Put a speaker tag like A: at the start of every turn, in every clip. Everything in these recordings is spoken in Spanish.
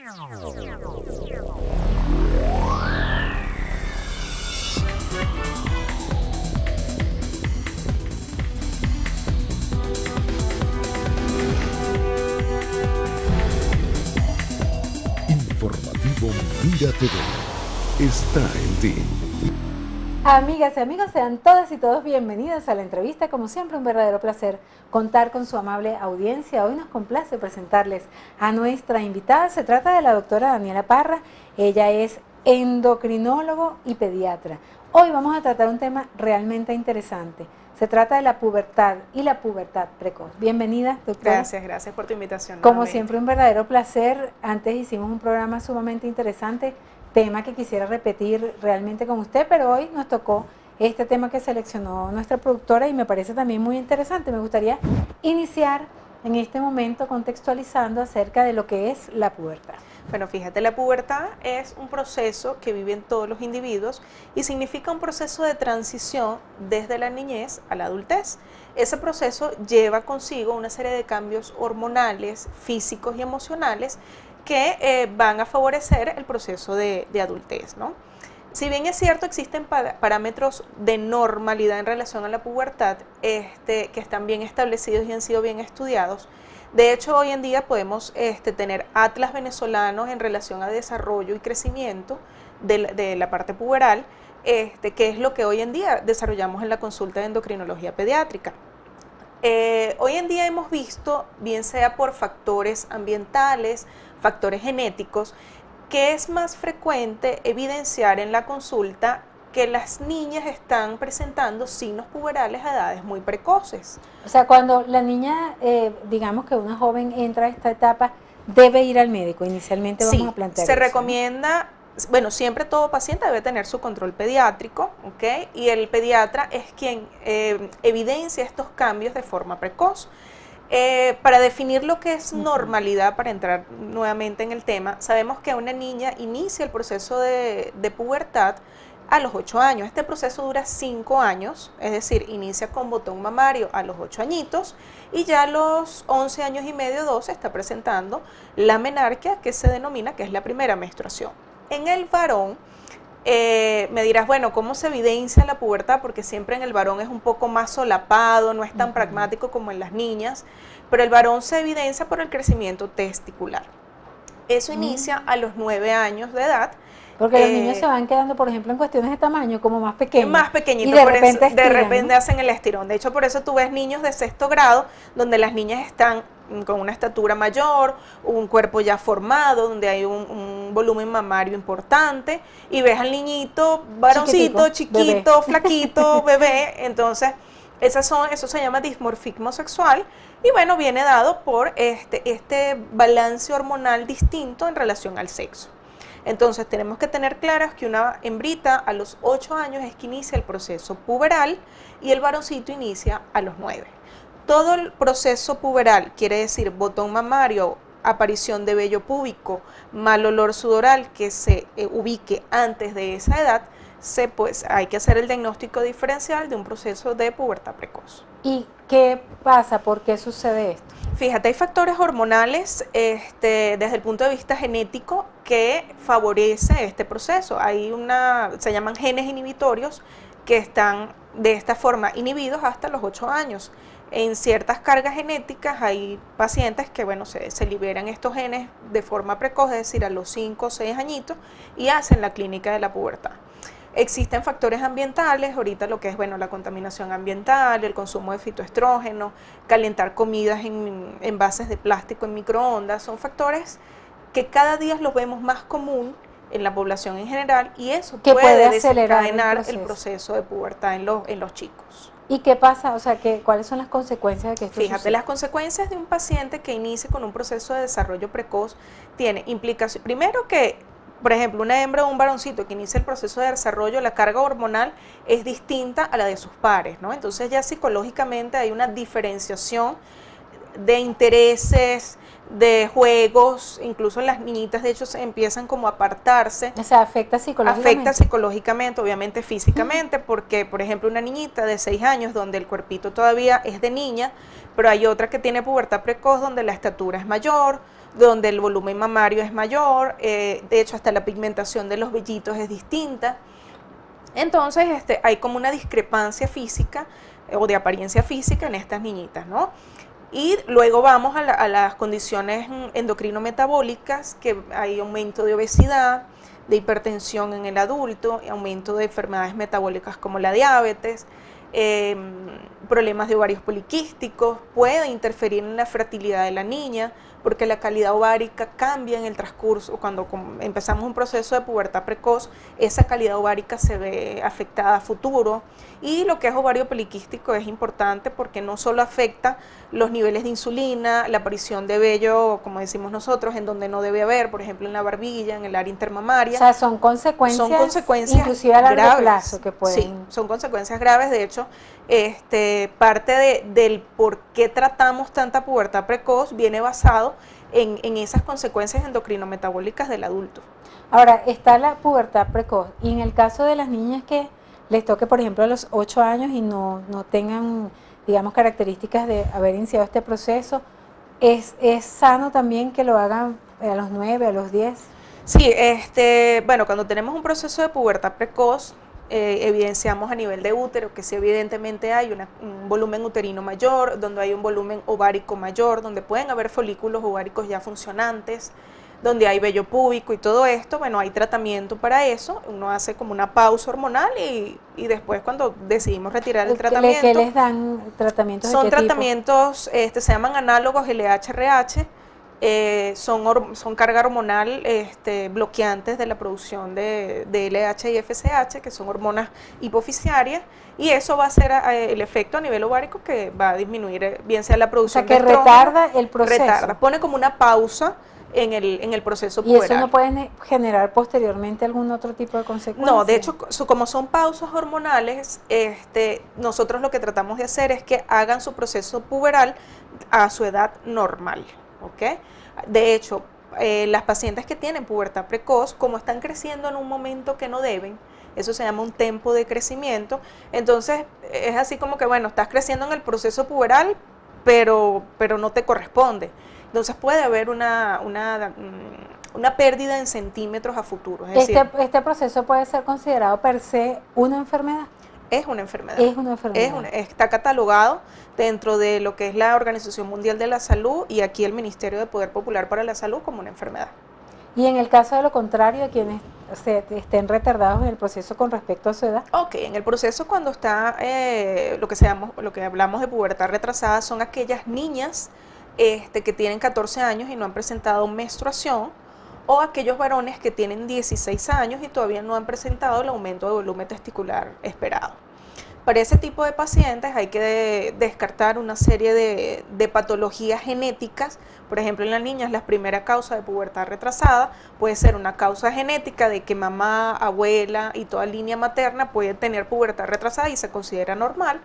A: Informativo Mira TV está en ti.
B: Amigas y amigos, sean todas y todos bienvenidos a la entrevista. Como siempre, un verdadero placer contar con su amable audiencia. Hoy nos complace presentarles a nuestra invitada. Se trata de la doctora Daniela Parra. Ella es endocrinólogo y pediatra. Hoy vamos a tratar un tema realmente interesante. Se trata de la pubertad y la pubertad precoz. Bienvenida, doctora.
C: Gracias por tu invitación.
B: Como
C: nuevamente.
B: siempre, un verdadero placer. Antes hicimos un programa sumamente interesante, tema que quisiera repetir realmente con usted, pero hoy nos tocó este tema que seleccionó nuestra productora y me parece también muy interesante. Me gustaría iniciar en este momento contextualizando acerca de lo que es la pubertad.
C: Bueno, fíjate, la pubertad es un proceso que viven todos los individuos y significa un proceso de transición desde la niñez a la adultez. Ese proceso lleva consigo una serie de cambios hormonales, físicos y emocionales que van a favorecer el proceso de adultez, ¿no? Si bien es cierto, existen parámetros de normalidad en relación a la pubertad que están bien establecidos y han sido bien estudiados. De hecho, hoy en día podemos tener atlas venezolanos en relación a desarrollo y crecimiento de la parte puberal, que es lo que hoy en día desarrollamos en la consulta de endocrinología pediátrica. Hoy en día hemos visto, bien sea por factores ambientales, factores genéticos, que es más frecuente evidenciar en la consulta que las niñas están presentando signos puberales a edades muy precoces.
B: O sea, cuando la niña, digamos que una joven entra a esta etapa, debe ir al médico. Inicialmente vamos a plantear
C: se
B: eso,
C: recomienda, bueno, siempre todo paciente debe tener su control pediátrico, ¿ok? Y el pediatra es quien evidencia estos cambios de forma precoz. Para definir lo que es normalidad, para entrar nuevamente en el tema, sabemos que una niña inicia el proceso de pubertad a los 8 años. Este proceso dura 5 años, es decir, inicia con botón mamario a los 8 añitos y ya a los 11 años y medio, 12, está presentando la menarquia, que se denomina, que es la primera menstruación. En el varón, me dirás, bueno, ¿cómo se evidencia la pubertad? Porque siempre en el varón es un poco más solapado, no es tan pragmático como en las niñas, pero el varón se evidencia por el crecimiento testicular. Eso inicia a los 9 años de edad.
B: Porque los niños se van quedando, por ejemplo, en cuestiones de tamaño, como más pequeños.
C: Más pequeñitos,
B: y de repente
C: ¿no? Hacen el estirón. De hecho, por eso tú ves niños de 6º grado, donde las niñas están con una estatura mayor, un cuerpo ya formado, donde hay un volumen mamario importante, y ves al niñito varoncito, chiquito, bebé. Flaquito, bebé. Entonces, eso se llama dismorfismo sexual, y bueno, viene dado por este balance hormonal distinto en relación al sexo. Entonces tenemos que tener claras que una hembrita a los 8 años es que inicia el proceso puberal y el varoncito inicia a los 9. Todo el proceso puberal, quiere decir botón mamario, aparición de vello púbico, mal olor sudoral que se ubique antes de esa edad, hay que hacer el diagnóstico diferencial de un proceso de pubertad precoz.
B: ¿Y qué pasa? ¿Por qué sucede esto?
C: Fíjate, hay factores hormonales desde el punto de vista genético que favorece este proceso. Se llaman genes inhibitorios que están de esta forma inhibidos hasta los 8 años. En ciertas cargas genéticas hay pacientes que se liberan estos genes de forma precoz, es decir, a los 5 o 6 añitos, y hacen la clínica de la pubertad. Existen factores ambientales, ahorita lo que es la contaminación ambiental, el consumo de fitoestrógeno, calentar comidas en envases de plástico en microondas, son factores que cada día los vemos más común en la población en general y eso puede desencadenar el proceso de pubertad en los chicos.
B: ¿Y qué pasa? O sea, ¿cuáles son las consecuencias de que esto
C: Fíjate, las consecuencias de un paciente que inicie con un proceso de desarrollo precoz tiene implicaciones. Primero que, por ejemplo, una hembra o un varoncito que inicia el proceso de desarrollo, la carga hormonal es distinta a la de sus pares, ¿no? Entonces ya psicológicamente hay una diferenciación de intereses, de juegos, incluso las niñitas de hecho se empiezan como a apartarse.
B: O sea, afecta psicológicamente.
C: Afecta psicológicamente, obviamente físicamente, porque por ejemplo una niñita de 6 años donde el cuerpito todavía es de niña, pero hay otra que tiene pubertad precoz donde la estatura es mayor, donde el volumen mamario es mayor, de hecho hasta la pigmentación de los vellitos es distinta. Entonces hay como una discrepancia física o de apariencia física en estas niñitas, ¿no? Y luego vamos a las condiciones endocrino-metabólicas, que hay aumento de obesidad, de hipertensión en el adulto, aumento de enfermedades metabólicas como la diabetes, problemas de ovarios poliquísticos, puede interferir en la fertilidad de la niña, porque la calidad ovárica cambia en el transcurso. Cuando empezamos un proceso de pubertad precoz, esa calidad ovárica se ve afectada a futuro. Y lo que es ovario poliquístico es importante porque no solo afecta los niveles de insulina, la aparición de vello, como decimos nosotros, en donde no debe haber, por ejemplo en la barbilla, en el área intermamaria.
B: O sea, son consecuencias inclusive a largo
C: graves,
B: plazo que pueden...
C: Sí, son consecuencias graves. De hecho, parte del por qué tratamos tanta pubertad precoz viene basado en esas consecuencias endocrino-metabólicas del adulto.
B: Ahora, está la pubertad precoz, y en el caso de las niñas que les toque, por ejemplo, a los 8 años y no tengan, digamos, características de haber iniciado este proceso, ¿es sano también que lo hagan a los 9, a los 10?
C: Sí, bueno, cuando tenemos un proceso de pubertad precoz, evidenciamos a nivel de útero que sí, evidentemente hay un volumen uterino mayor, donde hay un volumen ovárico mayor, donde pueden haber folículos ováricos ya funcionantes, donde hay vello púbico y todo esto. Bueno, hay tratamiento para eso, uno hace como una pausa hormonal y después cuando decidimos retirar el tratamiento.
B: ¿Qué les dan tratamientos de qué
C: Son
B: tipo?
C: tratamientos, se llaman análogos LH-RH, son carga hormonal bloqueantes de la producción de LH y FSH, que son hormonas hipofisiarias, y eso va a hacer el efecto a nivel ovárico que va a disminuir bien sea la producción de estrógeno.
B: O sea, que retarda el proceso.
C: Retarda, pone como una pausa en el proceso
B: ¿Y
C: puberal.
B: eso no puede generar posteriormente algún otro tipo de consecuencia?
C: No, de hecho, como son pausas hormonales, nosotros lo que tratamos de hacer es que hagan su proceso puberal a su edad normal, ¿ok? De hecho, las pacientes que tienen pubertad precoz, como están creciendo en un momento que no deben, eso se llama un tempo de crecimiento, entonces es así como que, bueno, estás creciendo en el proceso puberal, pero no te corresponde. Entonces puede haber una pérdida en centímetros a futuro. Es decir,
B: ¿Este proceso puede ser considerado per se una enfermedad?
C: es una enfermedad.
B: Es una enfermedad.
C: Está catalogado dentro de lo que es la Organización Mundial de la Salud y aquí el Ministerio de Poder Popular para la Salud como una enfermedad.
B: Y en el caso de lo contrario, de quienes estén retardados en el proceso con respecto a su edad.
C: Ok, en el proceso cuando está lo que hablamos de pubertad retrasada son aquellas niñas que tienen 14 años y no han presentado menstruación, o aquellos varones que tienen 16 años y todavía no han presentado el aumento de volumen testicular esperado. Para ese tipo de pacientes hay que descartar una serie de patologías genéticas. Por ejemplo, en las niñas la primera causa de pubertad retrasada puede ser una causa genética de que mamá, abuela y toda línea materna puede tener pubertad retrasada y se considera normal,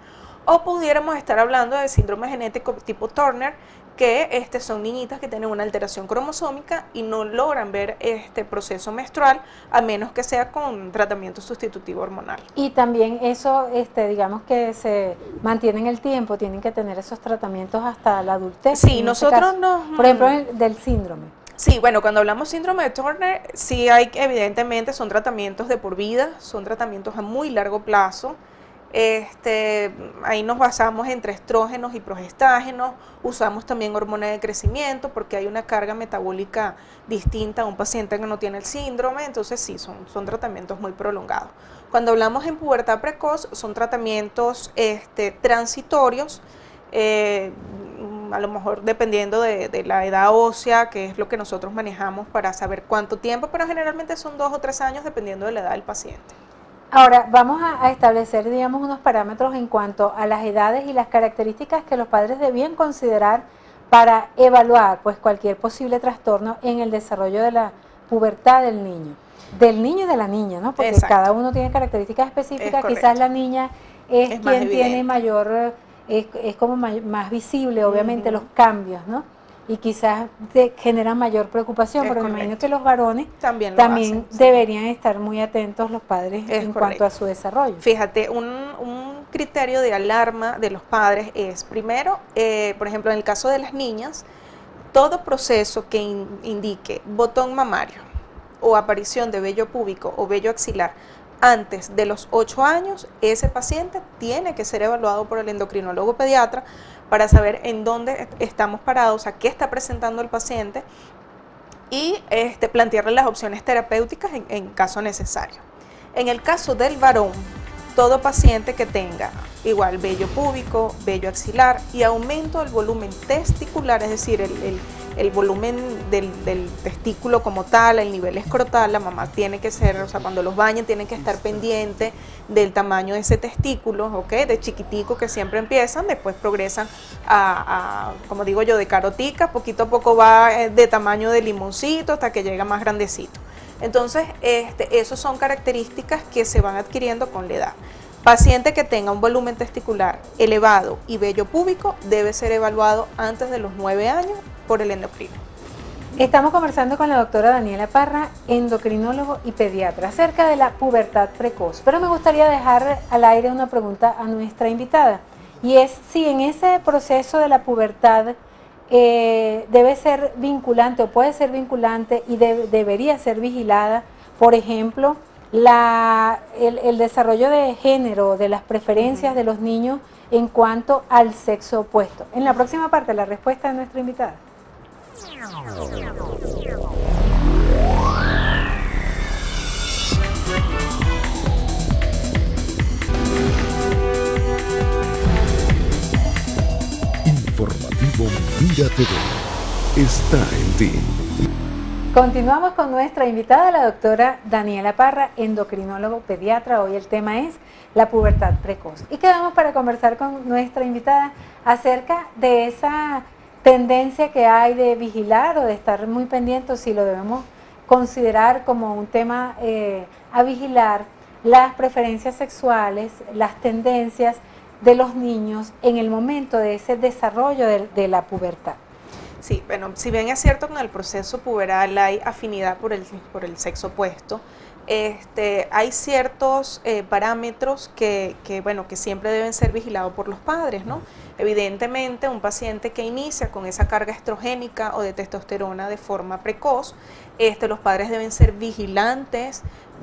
C: o pudiéramos estar hablando de síndrome genético tipo Turner, que son niñitas que tienen una alteración cromosómica y no logran ver este proceso menstrual a menos que sea con tratamiento sustitutivo hormonal.
B: Y también eso, digamos que se mantiene en el tiempo, tienen que tener esos tratamientos hasta la adultez.
C: Sí, nosotros
B: por ejemplo, del síndrome.
C: Sí, bueno, cuando hablamos síndrome de Turner, sí evidentemente son tratamientos de por vida, son tratamientos a muy largo plazo. Ahí nos basamos entre estrógenos y progestágenos, usamos también hormona de crecimiento porque hay una carga metabólica distinta a un paciente que no tiene el síndrome, entonces sí, son tratamientos muy prolongados. Cuando hablamos en pubertad precoz, son tratamientos transitorios, a lo mejor dependiendo de la edad ósea, que es lo que nosotros manejamos para saber cuánto tiempo, pero generalmente son 2 o 3 años dependiendo de la edad del paciente.
B: Ahora, vamos a establecer, digamos, unos parámetros en cuanto a las edades y las características que los padres debían considerar para evaluar pues cualquier posible trastorno en el desarrollo de la pubertad del niño y de la niña, ¿no? Porque
C: Exacto.
B: cada uno tiene características específicas, quizás la niña es quien tiene mayor, es como más visible, obviamente, los cambios, ¿no? Y quizás generan mayor preocupación, pero me imagino que los varones también
C: hacen,
B: deberían estar muy atentos los padres en
C: correcto.
B: cuanto a su desarrollo.
C: Fíjate, un criterio de alarma de los padres es, primero, por ejemplo, en el caso de las niñas, todo proceso que indique botón mamario o aparición de vello púbico o vello axilar antes de los 8 años, ese paciente tiene que ser evaluado por el endocrinólogo pediatra para saber en dónde estamos parados, a qué está presentando el paciente y plantearle las opciones terapéuticas en caso necesario. En el caso del varón, todo paciente que tenga igual vello púbico, vello axilar y aumento del volumen testicular, es decir, el volumen del testículo como tal, el nivel escrotal, la mamá tiene que ser, o sea, cuando los bañen tienen que estar pendiente del tamaño de ese testículo, ¿ok? De chiquitico que siempre empiezan, después progresan como digo yo, de carotica, poquito a poco va de tamaño de limoncito hasta que llega más grandecito. Entonces, esas son características que se van adquiriendo con la edad. Paciente que tenga un volumen testicular elevado y vello púbico debe ser evaluado antes de los 9 años por el endocrino.
B: Estamos conversando con la doctora Daniela Parra, endocrinólogo y pediatra, acerca de la pubertad precoz. Pero me gustaría dejar al aire una pregunta a nuestra invitada, y es si en ese proceso de la pubertad debe ser vinculante o puede ser vinculante y debería ser vigilada, por ejemplo, el desarrollo de género, de las preferencias de los niños en cuanto al sexo opuesto. En la próxima parte, la respuesta de nuestra invitada.
A: Informativo Mira TV está en ti.
B: Continuamos con nuestra invitada, la doctora Daniela Parra, endocrinólogo pediatra. Hoy el tema es la pubertad precoz. Y quedamos para conversar con nuestra invitada acerca de esa tendencia que hay de vigilar o de estar muy pendientes, si lo debemos considerar como un tema a vigilar, las preferencias sexuales, las tendencias de los niños en el momento de ese desarrollo de la pubertad.
C: Sí, bueno, si bien es cierto que en el proceso puberal hay afinidad por el sexo opuesto, hay ciertos parámetros que siempre deben ser vigilados por los padres, ¿no? Evidentemente, un paciente que inicia con esa carga estrogénica o de testosterona de forma precoz, los padres deben ser vigilantes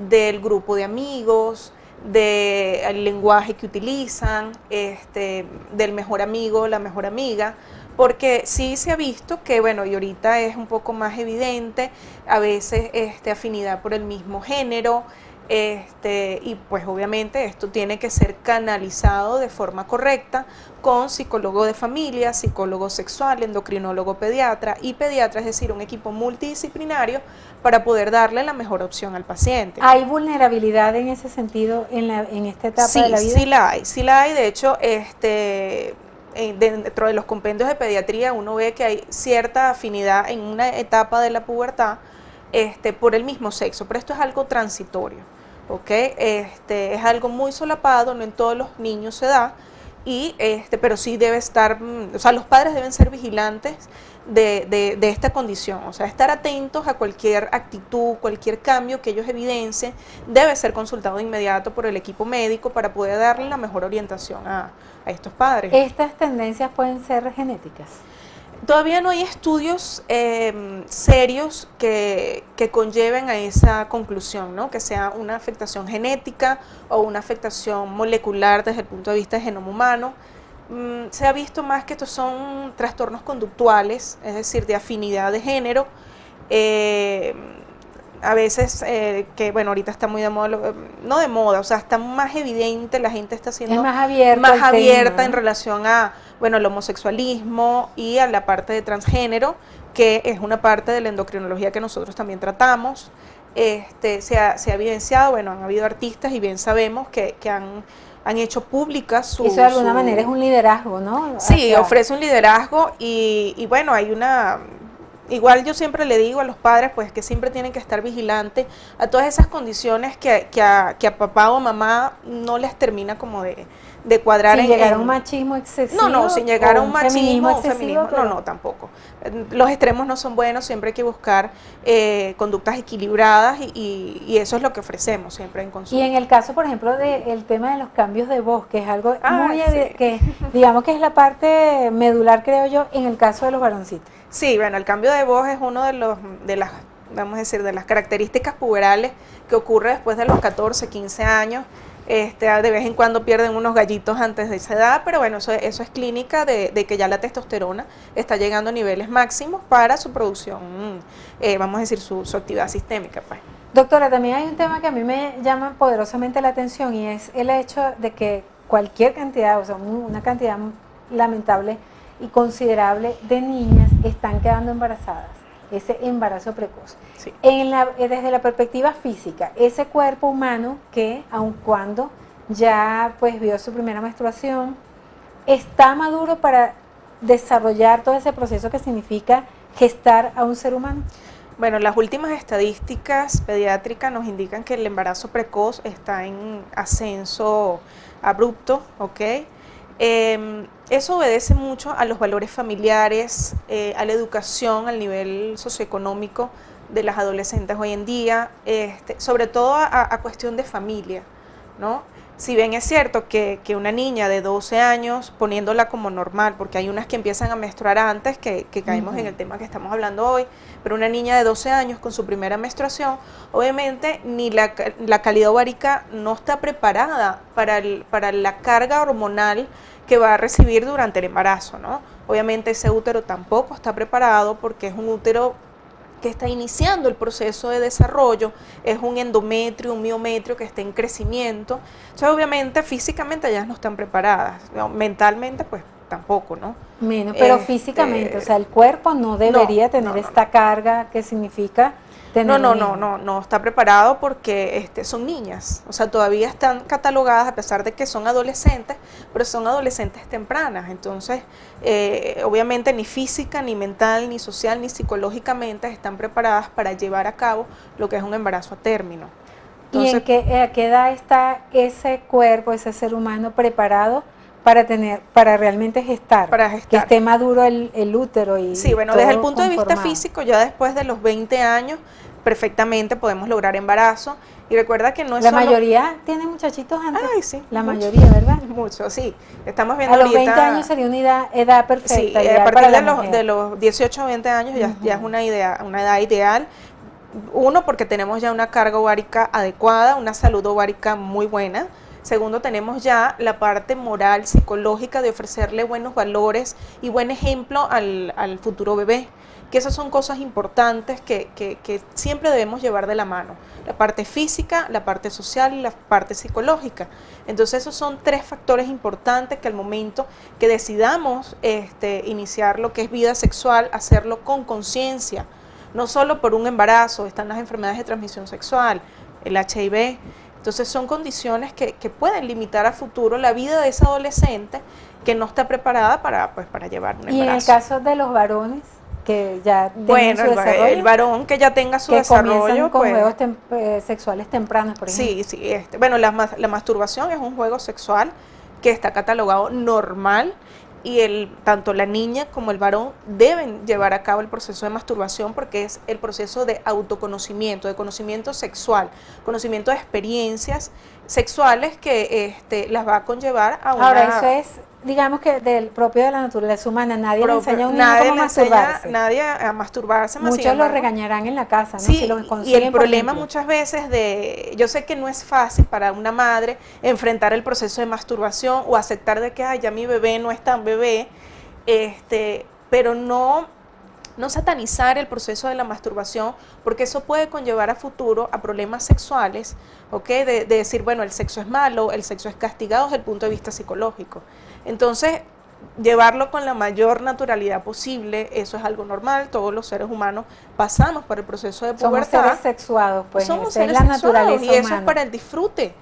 C: del grupo de amigos, del lenguaje que utilizan, del mejor amigo, la mejor amiga, porque sí se ha visto que, bueno, y ahorita es un poco más evidente, a veces afinidad por el mismo género, y pues obviamente esto tiene que ser canalizado de forma correcta con psicólogo de familia, psicólogo sexual, endocrinólogo pediatra y pediatra, es decir, un equipo multidisciplinario para poder darle la mejor opción al paciente.
B: ¿Hay vulnerabilidad en ese sentido en esta etapa de la vida?
C: Sí la hay, de hecho, dentro de los compendios de pediatría uno ve que hay cierta afinidad en una etapa de la pubertad por el mismo sexo, pero esto es algo transitorio, ¿ok? Es algo muy solapado, no en todos los niños se da, pero sí debe estar, o sea, los padres deben ser vigilantes de esta condición, o sea, estar atentos a cualquier actitud, cualquier cambio que ellos evidencien, debe ser consultado de inmediato por el equipo médico para poder darle la mejor orientación a estos padres.
B: ¿Estas tendencias pueden ser genéticas?
C: Todavía no hay estudios serios que conlleven a esa conclusión, ¿no? Que sea una afectación genética o una afectación molecular desde el punto de vista del genoma humano. Se ha visto más que estos son trastornos conductuales, es decir, de afinidad de género. A veces, que bueno, ahorita está muy de moda, no de moda, o sea, está más evidente, la gente está siendo
B: más abierta
C: en relación a, bueno, el homosexualismo y a la parte de transgénero, que es una parte de la endocrinología que nosotros también tratamos. Se ha evidenciado, bueno, han habido artistas y bien sabemos que han hecho públicas su...
B: Eso de alguna manera es un liderazgo, ¿no?
C: Sí, ofrece un liderazgo y bueno, hay una... Igual yo siempre le digo a los padres pues que siempre tienen que estar vigilantes a todas esas condiciones que a papá o mamá no les termina como de de cuadrar
B: sin llegar a un machismo excesivo.
C: No, sin llegar a un
B: feminismo
C: machismo, un feminismo,
B: pero...
C: no, tampoco. Los extremos no son buenos, siempre hay que buscar conductas equilibradas y eso es lo que ofrecemos siempre en consulta.
B: Y en el caso, por ejemplo, del tema de los cambios de voz, que es algo muy,
C: sí.
B: que digamos que es la parte medular, creo yo, en el caso de los varoncitos.
C: Sí, bueno, el cambio de voz es uno de las, vamos a decir, de las características puberales que ocurre después de los 14, 15 años. De vez en cuando pierden unos gallitos antes de esa edad, pero bueno, eso es clínica de que ya la testosterona está llegando a niveles máximos para su producción, vamos a decir, su actividad sistémica, pues.
B: Doctora, también hay un tema que a mí me llama poderosamente la atención y es el hecho de que cualquier cantidad, o sea, una cantidad lamentable y considerable de niñas están quedando embarazadas, ese embarazo precoz.
C: Sí.
B: Desde la perspectiva física, ese cuerpo humano que, aun cuando ya pues vio su primera menstruación, está maduro para desarrollar todo ese proceso que significa gestar a un ser humano.
C: Bueno, las últimas estadísticas pediátricas nos indican que el embarazo precoz está en ascenso abrupto, ¿ok? Eso obedece mucho a los valores familiares, a la educación, al nivel socioeconómico de las adolescentes hoy en día, sobre todo a cuestión de familia, ¿no? Si bien es cierto que una niña de 12 años, poniéndola como normal, porque hay unas que empiezan a menstruar antes, que caemos en el tema que estamos hablando hoy, pero una niña de 12 años con su primera menstruación, obviamente ni la calidad ovárica no está preparada para la carga hormonal que va a recibir durante el embarazo, ¿no? Obviamente ese útero tampoco está preparado porque es un útero que está iniciando el proceso de desarrollo, es un endometrio, un miometrio que está en crecimiento. Entonces, obviamente, físicamente ellas no están preparadas, ¿no? Mentalmente, pues tampoco, ¿no?
B: Menos, pero físicamente, o sea, el cuerpo no debería tener esta carga que significa tener un hijo.
C: No está preparado porque son niñas, o sea, todavía están catalogadas a pesar de que son adolescentes, pero son adolescentes tempranas, entonces obviamente ni física, ni mental, ni social, ni psicológicamente están preparadas para llevar a cabo lo que es un embarazo a término. Entonces,
B: ¿Y a qué edad está ese cuerpo, ese ser humano preparado para realmente gestar?
C: Para gestar.
B: Que esté maduro el útero y
C: sí, bueno,
B: todo
C: desde el punto de vista
B: conformado.
C: físico, ya después de los 20 años, perfectamente podemos lograr embarazo. Y recuerda que no es
B: La
C: solo...
B: mayoría tiene muchachitos antes.
C: Ay, sí.
B: La
C: mucho,
B: mayoría, ¿verdad?
C: Mucho, sí. Estamos viendo
B: A los
C: ahorita...
B: 20 años sería una edad perfecta.
C: Sí,
B: ideal
C: a partir
B: para la
C: de
B: mujer.
C: los 18 o 20 años ya es una edad ideal. Uno, porque tenemos ya una carga ovárica adecuada, una salud ovárica muy buena. Segundo, tenemos ya la parte moral, psicológica de ofrecerle buenos valores y buen ejemplo al futuro bebé. Que esas son cosas importantes que siempre debemos llevar de la mano. La parte física, la parte social y la parte psicológica. Entonces esos son tres factores importantes que al momento que decidamos iniciar lo que es vida sexual, hacerlo con conciencia. No solo por un embarazo, están las enfermedades de transmisión sexual, el HIV. Entonces son condiciones que pueden limitar a futuro la vida de esa adolescente que no está preparada para llevar un embarazo.
B: Y en el caso de los varones, que ya tienen
C: bueno,
B: su desarrollo,
C: el varón que ya tenga su
B: que
C: desarrollo,
B: comienzan con
C: pues,
B: juegos sexuales tempranos, por ejemplo.
C: sí, bueno, la masturbación es un juego sexual que está catalogado normal y tanto la niña como el varón deben llevar a cabo el proceso de masturbación porque es el proceso de autoconocimiento, de conocimiento sexual, conocimiento de experiencias sexuales que las va a conllevar a una...
B: Ahora, eso es, digamos que del propio de la naturaleza humana, nadie le enseña a un niño
C: nadie
B: cómo
C: le enseña
B: masturbarse.
C: nadie a masturbarse. más sin
B: Muchos lo
C: embargo,
B: regañarán en la casa, ¿no?
C: sí,
B: Si lo
C: y
B: consiguen,
C: el
B: por
C: problema
B: ejemplo.
C: muchas veces yo sé que no es fácil para una madre enfrentar el proceso de masturbación o aceptar de que ay, ya mi bebé no es tan bebé, pero no satanizar el proceso de la masturbación, porque eso puede conllevar a futuro a problemas sexuales, ¿ok? De decir, bueno, el sexo es malo, el sexo es castigado desde el punto de vista psicológico. Entonces, llevarlo con la mayor naturalidad posible, eso es algo normal, todos los seres humanos pasamos por el proceso de pubertad.
B: Somos seres sexuados, pues
C: somos
B: esa es
C: seres
B: la
C: sexuados,
B: naturaleza
C: y eso
B: humana.
C: es para el disfrute,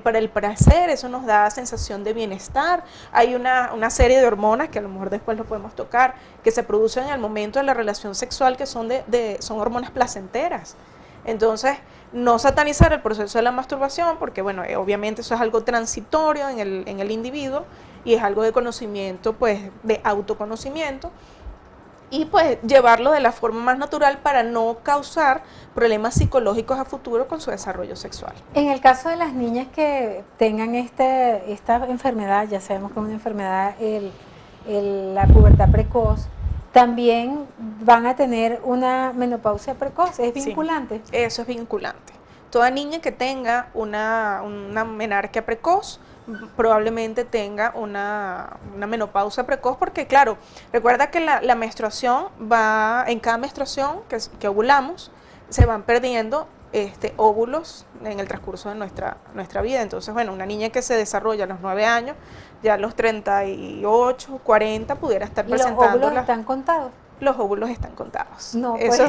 C: para el placer, eso nos da sensación de bienestar. Hay una serie de hormonas que a lo mejor después lo podemos tocar, que se producen en el momento de la relación sexual, que son hormonas placenteras. Entonces, no satanizar el proceso de la masturbación, porque bueno, obviamente eso es algo transitorio en el individuo y es algo de conocimiento, pues de autoconocimiento, y pues llevarlo de la forma más natural para no causar problemas psicológicos a futuro con su desarrollo sexual.
B: En el caso de las niñas que tengan esta enfermedad, ya sabemos que es una enfermedad, la pubertad precoz, también van a tener una menopausia precoz, ¿es vinculante?
C: Sí, eso es vinculante. Toda niña que tenga una menarquia precoz probablemente tenga una menopausia precoz, porque claro, recuerda que la menstruación va, en cada menstruación que ovulamos, se van perdiendo óvulos en el transcurso de nuestra vida. Entonces, bueno, una niña que se desarrolla a los 9 años, ya a los 38, 40 pudiera estar presentando.
B: ¿Los óvulos están contados?
C: Los óvulos están contados.
B: No,
C: eso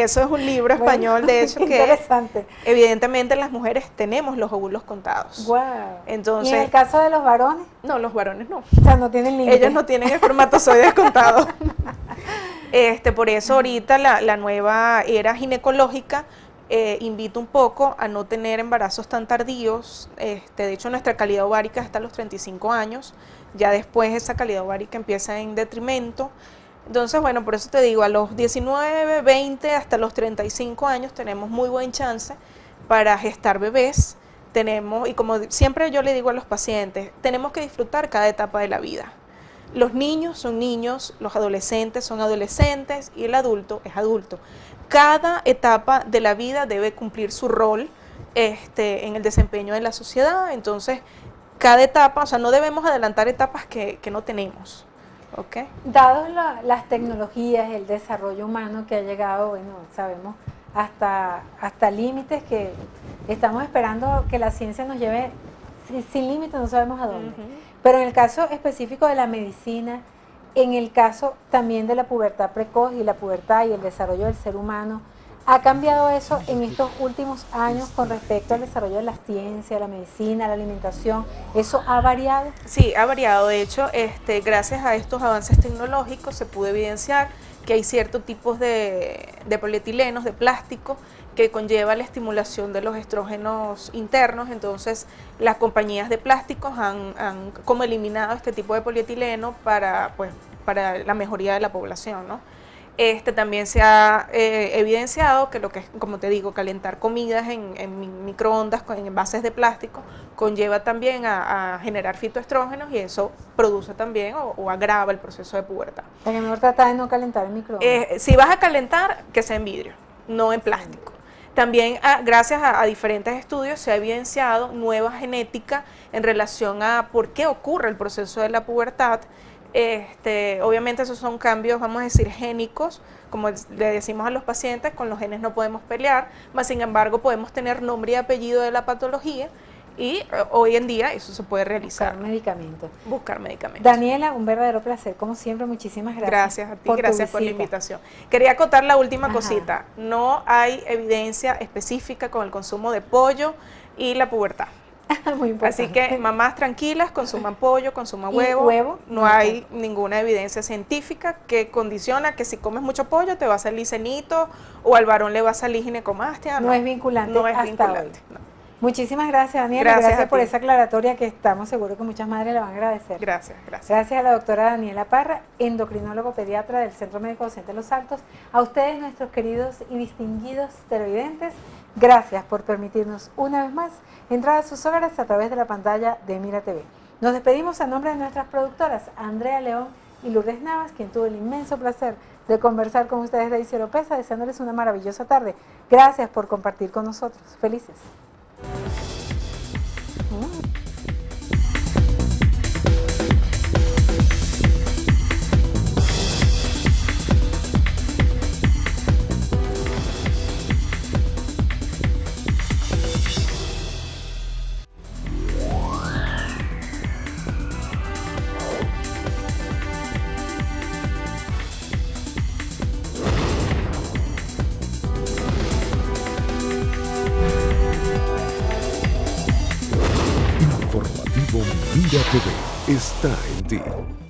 C: es un libro español, de hecho, que
B: interesante.
C: Evidentemente las mujeres tenemos los óvulos contados.
B: Wow.
C: Entonces,
B: ¿y en el caso de los varones?
C: No, los varones no.
B: O sea, no tienen límite.
C: Ellos no tienen espermatozoides contados. Por eso ahorita la nueva era ginecológica invita un poco a no tener embarazos tan tardíos. De hecho, nuestra calidad ovárica está a los 35 años. Ya después esa calidad ovárica empieza en detrimento. Entonces, bueno, por eso te digo, a los 19, 20, hasta los 35 años tenemos muy buen chance para gestar bebés. Y como siempre yo le digo a los pacientes, tenemos que disfrutar cada etapa de la vida. Los niños son niños, los adolescentes son adolescentes y el adulto es adulto. Cada etapa de la vida debe cumplir su rol en el desempeño de la sociedad. Entonces, cada etapa, o sea, no debemos adelantar etapas que no tenemos. Okay.
B: Dados las tecnologías, el desarrollo humano que ha llegado, bueno, sabemos, hasta límites que estamos esperando que la ciencia nos lleve sin límites, no sabemos a dónde. Pero en el caso específico de la medicina, en el caso también de la pubertad precoz y la pubertad y el desarrollo del ser humano, ¿ha cambiado eso en estos últimos años con respecto al desarrollo de la ciencia, la medicina, la alimentación? ¿Eso ha variado?
C: Sí, ha variado. De hecho, gracias a estos avances tecnológicos se pudo evidenciar que hay ciertos tipos de polietilenos, de plástico, que conlleva la estimulación de los estrógenos internos. Entonces, las compañías de plásticos han como eliminado este tipo de polietileno para la mejoría de la población, ¿no? También se ha evidenciado que lo que es, como te digo, calentar comidas en microondas en envases de plástico conlleva también a generar fitoestrógenos, y eso produce también o agrava el proceso de pubertad.
B: O sea, que mejor tratar de no calentar en microondas.
C: Si vas a calentar, que sea en vidrio, no en plástico. También, gracias a diferentes estudios, se ha evidenciado nueva genética en relación a por qué ocurre el proceso de la pubertad. Obviamente esos son cambios, vamos a decir, génicos, como le decimos a los pacientes, con los genes no podemos pelear, mas sin embargo podemos tener nombre y apellido de la patología, y hoy en día eso se puede realizar.
B: Buscar medicamentos.
C: Daniela,
B: Daniela, un verdadero placer, como siempre, muchísimas gracias.
C: Gracias a ti, gracias por la invitación. Quería acotar la última cosita, no hay evidencia específica con el consumo de pollo y la pubertad.
B: Muy importante.
C: Así que mamás tranquilas, consuman pollo, consuman huevo.
B: ¿Huevo?
C: No hay ninguna evidencia científica que condiciona que si comes mucho pollo te va a salir cenito o al varón le va a salir ginecomastia.
B: No es vinculante.
C: No es
B: hasta
C: vinculante.
B: Hoy. No. Muchísimas gracias, Daniela. Gracias por esa aclaratoria que estamos seguros que muchas madres le van a agradecer.
C: Gracias.
B: Gracias a la doctora Daniela Parra, endocrinólogo pediatra del Centro Médico Docente Los Altos. A ustedes, nuestros queridos y distinguidos televidentes, gracias por permitirnos una vez más entrar a sus hogares a través de la pantalla de Mira TV. Nos despedimos a nombre de nuestras productoras, Andrea León y Lourdes Navas, quien tuvo el inmenso placer de conversar con ustedes, Daisy Oropesa, deseándoles una maravillosa tarde. Gracias por compartir con nosotros. Felices.
A: Informativo Mira TV está en ti.